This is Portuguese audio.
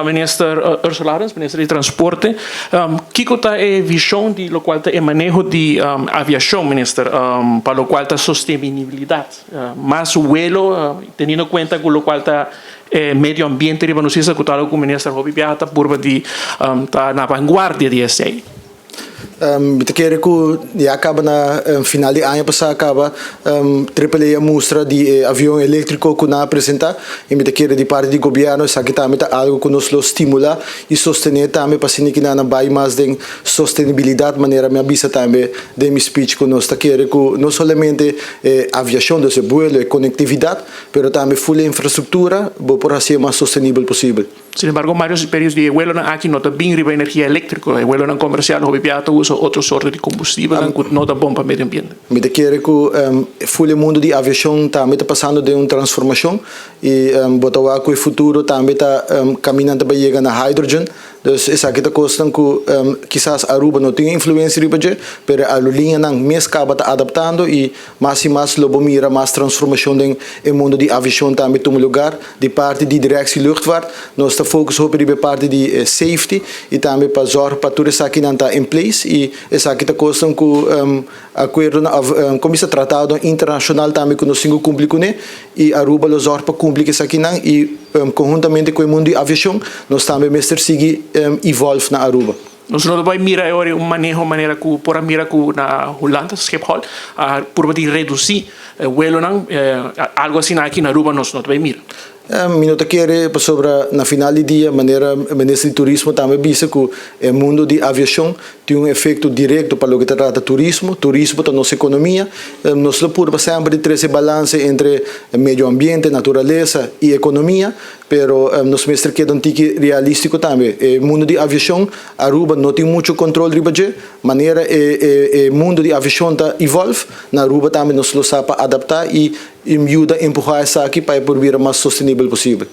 Minister Ursula Arens, Minister de Transporte, Kiko está a visión de lo cual está el manejo de aviación, Minister, para lo cual está sostenibilidad, más vuelo, teniendo en cuenta con lo cual está medio ambiente, riba nos isa kutalo com Minister Robi Biata, purba de está na vanguardia de esse aí. Bitakere ko acaba na final de ano passado acaba AAA mostra de avião elétrico que na apresenta e bitakere de parte do governo essa que também tá algo que nos estimula e sostener também para que na vai mais de sustentabilidade maneira me avisa também de meu speech que nós tá querer que não somente aviação do vuelo e conectividade, pero também full infraestrutura para ser mais sustentável possível. Sin embargo, varios periodos de vuelo aquí no está bien riba energía eléctrica, el vuelo no comercial, Robi Biata usa otro sorte de combustible, no está bom para o meio ambiente. Me quero que full mundo de aviação também está passando de uma transformação e botar que o futuro também está caminhando para chegar na hydrogen. Dus essa aqui está costando que quizás Aruba não tem influência riba je, pero a linha não mês acaba está adaptando e mais lobo mira mais transformação no mundo de aviação também toma lugar de parte de direção luchtvaart. Nós está focus op de parte de safety e também para zorg para tudo isso aqui não está em place e essa aqui está costando que acordo como está tratado internacional também que nós temos que cumprir com ele e Aruba lo zorg para cumprir isso aqui não e conjuntamente com o mundo de aviação nós também mestre seguir evolve na Aruba. Nós não vamos mirar agora maneira que por mira que na Holanda Schiphol por de reduzir o vuelo não algo assim aqui na Aruba nós não vamos mirar. Minuto quer sobre na final do dia maneira ministro de turismo também disse que o mundo de aviação tem efeito direto para o que trata turismo para nossa economia nós lo por sempre ter esse balanço entre meio ambiente natureza e economia pero nós mestre que um tique realístico também o mundo de aviação Aruba não tem muito controle riba de maneira o mundo de aviação está evolve na Aruba também nós lo sabe adaptar e ajuda a empurrar isso aqui para vir mais sustentável possível.